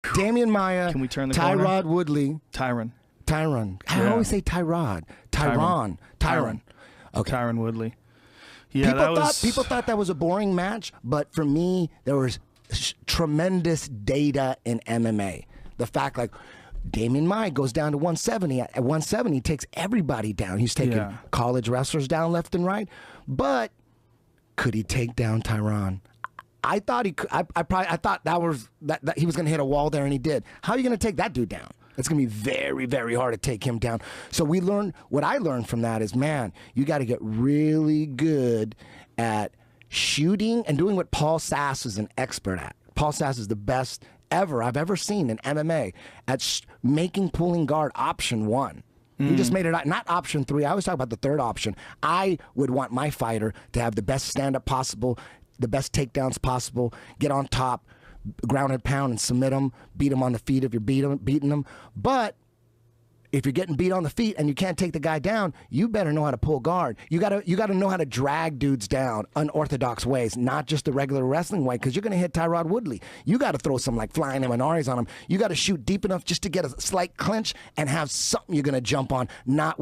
Demian Maia. Can we turn the corner? Tyron Woodley. Tyron. I always say Tyron. Okay. Tyron Woodley. Yeah, people thought that was a boring match, but for me, there was tremendous data in MMA. The fact, like, Demian Maia goes down to 170. At 170, he takes everybody down. He's taking college wrestlers down left and right. But could he take down Tyron? I thought he could. I thought that he was going to hit a wall there, and he did. How are you going to take that dude down? It's going to be very, very hard to take him down. So what I learned from that is, man, you got to get really good at shooting and doing what Paul Sass is an expert at. Paul Sass is the best I've ever seen in MMA at making pulling guard option 1. He just made it not option 3. I always talk about the third option. I would want my fighter to have the best stand-up possible, the best takedowns possible, get on top, ground and pound and submit them, beat them on the feet if you're beating them. But if you're getting beat on the feet and you can't take the guy down, you better know how to pull guard. You gotta know how to drag dudes down unorthodox ways, not just the regular wrestling way, because you're gonna hit Tyron Woodley. You gotta throw some like flying Eminaris on him. You gotta shoot deep enough just to get a slight clinch and have something you're gonna jump on. Not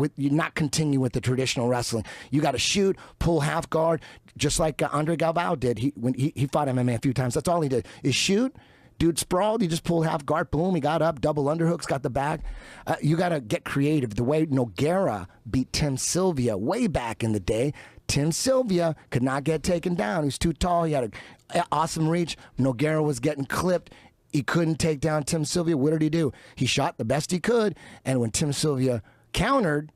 continue with the traditional wrestling. You gotta shoot, pull half guard, just like Andre Galvao did. When he fought MMA a few times. That's all he did is shoot. Dude sprawled, he just pulled half guard, boom, he got up, double underhooks, got the back. You got to get creative. The way Nogueira beat Tim Sylvia way back in the day, Tim Sylvia could not get taken down. He was too tall, he had an awesome reach. Nogueira was getting clipped. He couldn't take down Tim Sylvia. What did he do? He shot the best he could, and when Tim Sylvia countered,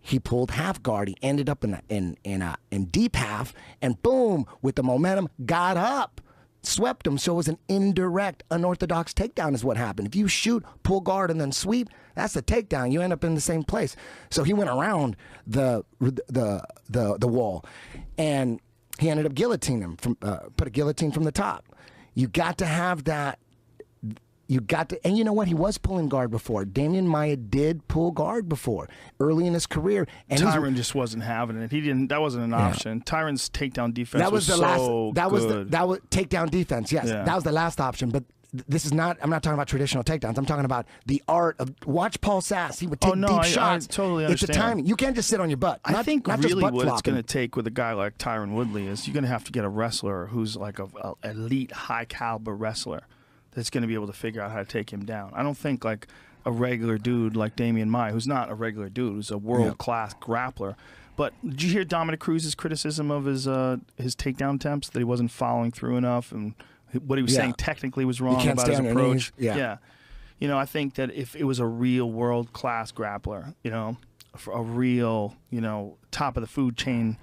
he pulled half guard. He ended up in deep half, and boom, with the momentum, got up. Swept him, so it was an indirect, unorthodox takedown is what happened. If you shoot, pull guard, and then sweep, that's the takedown. You end up in the same place. So he went around the wall, and he ended up guillotining him, put a guillotine from the top. You got to have that. And you know what? He was pulling guard before. Demian Maia did pull guard before, early in his career. And Tyron just wasn't having it. He didn't. That wasn't an option. Tyron's takedown defense was so good. That was takedown defense. Yes, that was the last option. But this is not. I'm not talking about traditional takedowns. I'm talking about the art of. Watch Paul Sass. He would take deep shots. I totally understand. It's the timing. You can't just sit on your butt. I think really what it's going to take with a guy like Tyron Woodley is you're going to have to get a wrestler who's like an elite, high caliber wrestler that's going to be able to figure out how to take him down. I don't think like a regular dude like Demian Maia, who's not a regular dude, who's a world-class grappler. But did you hear Dominic Cruz's criticism of his takedown attempts, that he wasn't following through enough, and what he was saying technically was wrong about his approach? Yeah. You know, I think that if it was a real world-class grappler, you know, a real, you know, top of the food chain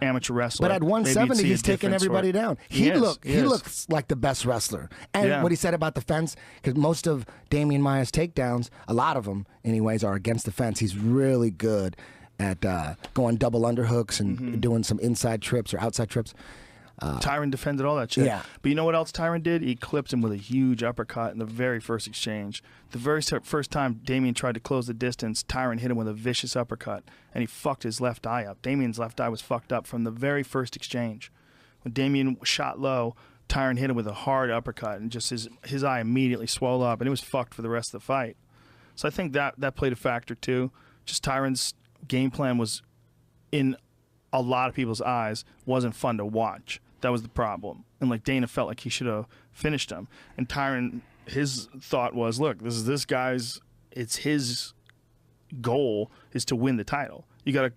amateur wrestler. But at 170, he's taking everybody down. He looks like the best wrestler. And what he said about the fence, because most of Demian Maia's takedowns, a lot of them anyways, are against the fence. He's really good at going double underhooks and doing some inside trips or outside trips. Tyron defended all that shit. Yeah. But you know what else Tyron did? He clipped him with a huge uppercut in the very first exchange. The very first time Demian tried to close the distance, Tyron hit him with a vicious uppercut, and he fucked his left eye up. Damian's left eye was fucked up from the very first exchange. When Demian shot low, Tyron hit him with a hard uppercut, and just his eye immediately swelled up, and it was fucked for the rest of the fight. So I think that played a factor too. Just Tyron's game plan was, in a lot of people's eyes, wasn't fun to watch. That was the problem. And like Dana felt like he should have finished him. And Tyron, his thought was, look, this guy's, it's his goal is to win the title. You got to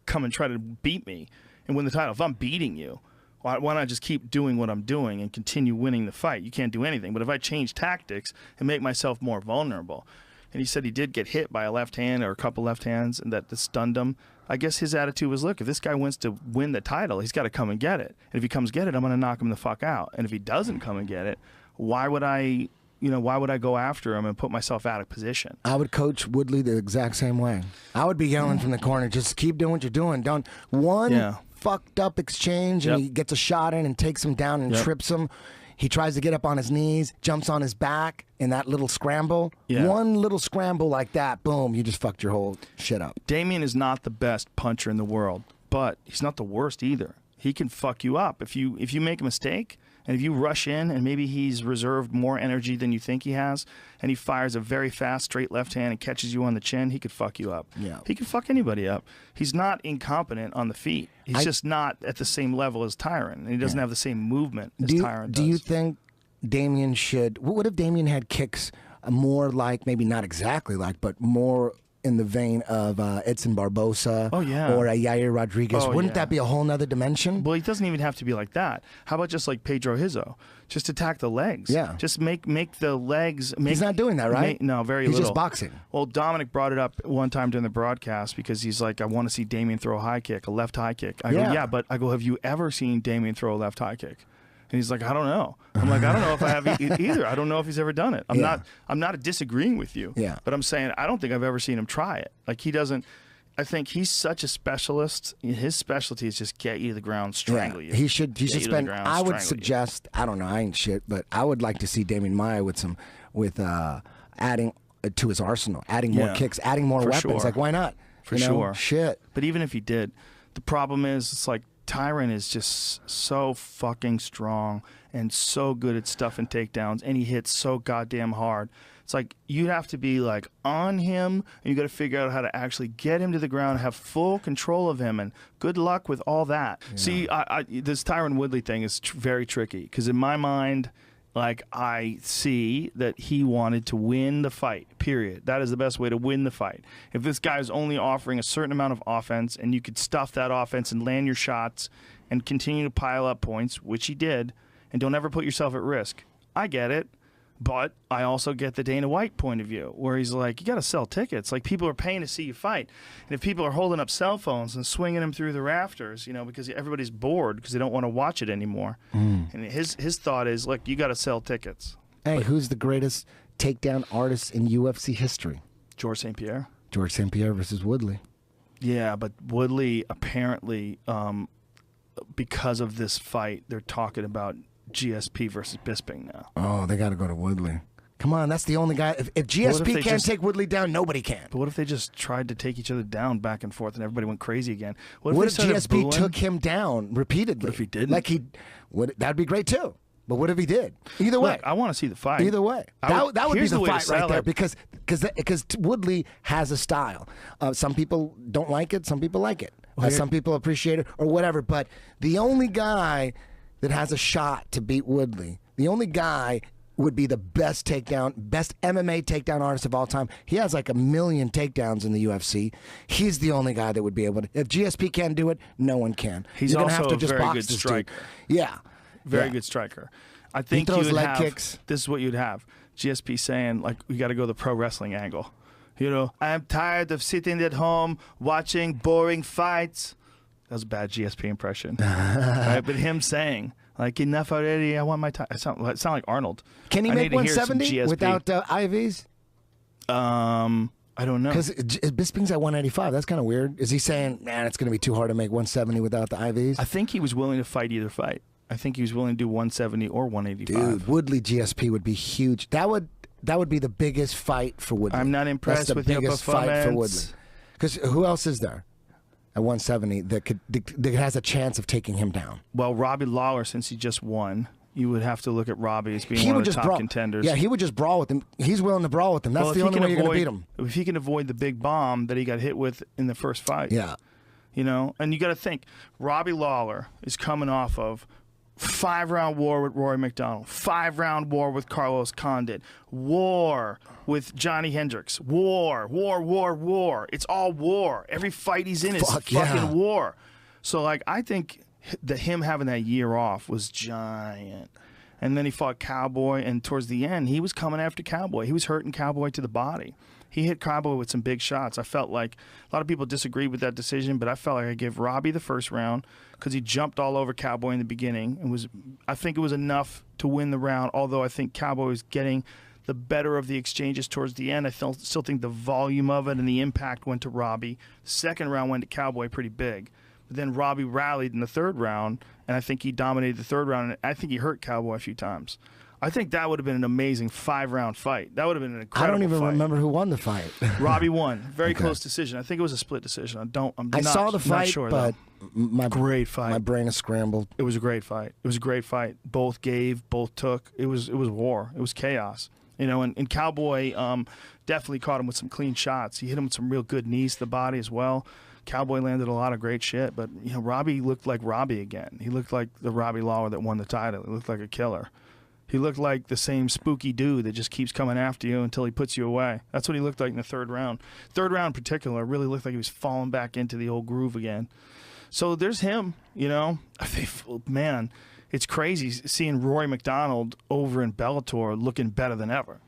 come and try to beat me and win the title. If I'm beating you, why don't I just keep doing what I'm doing and continue winning the fight? You can't do anything. But if I change tactics and make myself more vulnerable. And he said he did get hit by a left hand or a couple left hands, and that stunned him. I guess his attitude was, look, if this guy wants to win the title, he's got to come and get it. And if he comes get it, I'm going to knock him the fuck out. And if he doesn't come and get it, why would I go after him and put myself out of position? I would coach Woodley the exact same way. I would be yelling from the corner, just keep doing what you're doing. Don't fucked up exchange, and he gets a shot in and takes him down and trips him. He tries to get up on his knees, jumps on his back in that little scramble. Yeah. One little scramble like that, boom, you just fucked your whole shit up. Demian is not the best puncher in the world, but he's not the worst either. He can fuck you up. If you make a mistake And if you rush in and maybe he's reserved more energy than you think he has, and he fires a very fast straight left hand and catches you on the chin, he could fuck you up. Yeah. He could fuck anybody up. He's not incompetent on the feet. He's just not at the same level as Tyron. And he doesn't have the same movement as Tyron does. Do you think Demian should... What if Demian had kicks more like, maybe not exactly like, but more in the vein of Edson Barbosa or a Yair Rodriguez? Wouldn't that be a whole nother dimension? Well, he doesn't even have to be like that. How about just like Pedro Hizo? Just attack the legs. Yeah. Just make the legs... He's not doing that, right? No, very He's little. just boxing. Well, Dominic brought it up one time during the broadcast because he's like, I want to see Demian throw a high kick, a left high kick. I go, yeah, but I go, have you ever seen Demian throw a left high kick? And he's like, I don't know. I'm like, I don't know if I have either. I don't know if he's ever done it. I'm not disagreeing with you. Yeah. But I'm saying I don't think I've ever seen him try it. Like he doesn't. I think he's such a specialist. His specialty is just get you to the ground, strangle you. He should spend. I would suggest. I don't know. I ain't shit, but I would like to see Demian Maia with adding to his arsenal, adding more kicks, adding more weapons. Sure. Like why not? For sure. Shit. But even if he did, the problem is it's like Tyron is just so fucking strong and so good at stuffing takedowns, and he hits so goddamn hard. It's like you have to be like on him, and you got to figure out how to actually get him to the ground, have full control of him, and good luck with all that. Yeah. See, this Tyron Woodley thing is very tricky because in my mind, like I see that he wanted to win the fight, period. That is the best way to win the fight. If this guy is only offering a certain amount of offense and you could stuff that offense and land your shots and continue to pile up points, which he did, and don't ever put yourself at risk, I get it. But I also get the Dana White point of view where he's like, you got to sell tickets. Like people are paying to see you fight. And if people are holding up cell phones and swinging them through the rafters, because everybody's bored because they don't want to watch it anymore. And his thought is, look, you got to sell tickets. Hey, who's the greatest takedown artist in UFC history? George St. Pierre. George St. Pierre versus Woodley. Yeah, but Woodley apparently, because of this fight, they're talking about GSP versus Bisping now. Oh, they got to go to Woodley. Come on, that's the only guy. If GSP can't take Woodley down, nobody can. But what if they just tried to take each other down back and forth and everybody went crazy again? What if GSP took him down repeatedly? What if he didn't? That'd be great too. But what if he did? Either way. Look, I want to see the fight. Either way. That would be the fight right there because Woodley has a style. Some people don't like it. Some people like it. Some people appreciate it or whatever. But the only guy that has a shot to beat Woodley, the only guy would be the best MMA takedown artist of all time. He has like 1 million takedowns in the UFC. He's the only guy that would be able to. If GSP can't do it, no one can. He's also have to just a very good striker. Yeah. Very good striker. I think he throws leg kicks. This is what you'd have. GSP saying, like, we got to go the pro wrestling angle. I'm tired of sitting at home watching boring fights. That was a bad GSP impression. Right? But him saying, like, enough already, I want my time. I sound like Arnold. Can he make 170 without IVs? I don't know. Because Bisping's at 185. That's kind of weird. Is he saying, man, it's going to be too hard to make 170 without the IVs? I think he was willing to fight either fight. I think he was willing to do 170 or 185. Dude, Woodley GSP would be huge. That would be the biggest fight for Woodley. I'm not impressed with your performance. That's the biggest fight for Woodley. Because who else is there at 170 that has a chance of taking him down? Well, Robbie Lawler, since he just won, you would have to look at Robbie as being one of the top contenders. Yeah, he would just brawl with him. He's willing to brawl with him. That's the only way you're going to beat him. If he can avoid the big bomb that he got hit with in the first fight. Yeah. And you got to think, Robbie Lawler is coming off of 5-round war with Rory McDonald, 5-round war with Carlos Condit, war with Johnny Hendricks, war. It's all war. Every fight he's in is fucking war. So, like, I think that him having that year off was giant. And then he fought Cowboy, and towards the end, he was coming after Cowboy. He was hurting Cowboy to the body. He hit Cowboy with some big shots. I felt like a lot of people disagreed with that decision, but I felt like I gave Robbie the first round because he jumped all over Cowboy in the beginning. I think it was enough to win the round, although I think Cowboy was getting the better of the exchanges towards the end. I still think the volume of it and the impact went to Robbie. The second round went to Cowboy pretty big. But then Robbie rallied in the third round, and I think he dominated the third round, and I think he hurt Cowboy a few times. I think that would have been an amazing 5-round fight. That would have been an incredible I don't even fight. remember who won the fight. Robbie won. Very close decision. I think it was a split decision. I saw the fight, sure, but great fight. My brain is scrambled. It was a great fight. It was a great fight. Both gave, both took. It was war. It was chaos. You know, and Cowboy definitely caught him with some clean shots. He hit him with some real good knees to the body as well. Cowboy landed a lot of great shit, but you know, Robbie looked like Robbie again. He looked like the Robbie Lawler that won the title. He looked like a killer. He looked like the same spooky dude that just keeps coming after you until he puts you away. That's what he looked like in the third round. Third round in particular really looked like he was falling back into the old groove again. So there's him, you know. Man, it's crazy seeing Rory McDonald over in Bellator looking better than ever.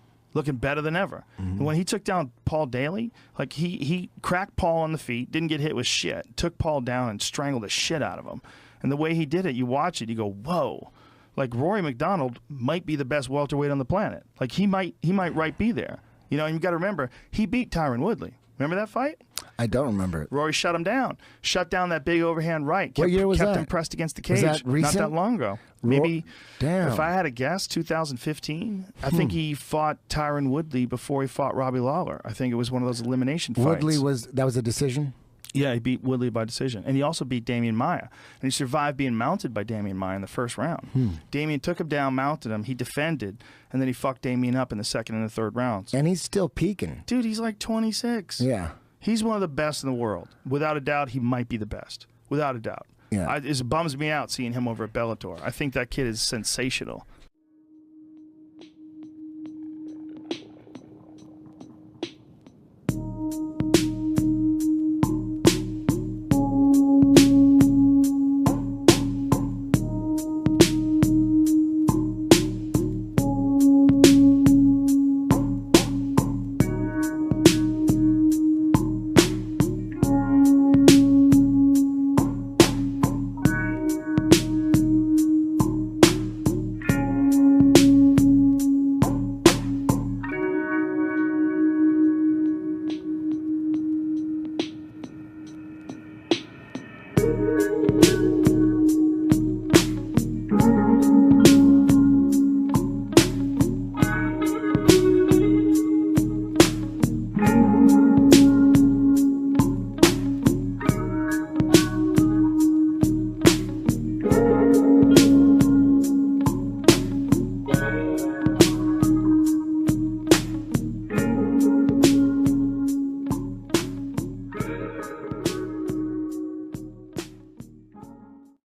And when he took down Paul Daly, like he cracked Paul on the feet, didn't get hit with shit, took Paul down and strangled the shit out of him. And the way he did it, you watch it, you go, whoa. Like Rory McDonald might be the best welterweight on the planet. Like he might right be there. You know, and you got to remember, he beat Tyron Woodley. Remember that fight? I don't remember it. Rory shut him down. Shut down that big overhand right. What year was that? Kept him pressed against the cage. Was that recent? Not that long ago. Maybe, damn. If I had to guess, 2015. I think he fought Tyron Woodley before he fought Robbie Lawler. I think it was one of those elimination fights. Woodley that was a decision? Yeah, he beat Woodley by decision. And he also beat Demian Maia. And he survived being mounted by Demian Maia in the first round. Demian took him down, mounted him. He defended, and then he fucked Demian up in the second and the third rounds. And he's still peaking. Dude, he's like 26. Yeah. He's one of the best in the world. Without a doubt, he might be the best. Without a doubt. Yeah. It bums me out seeing him over at Bellator. I think that kid is sensational.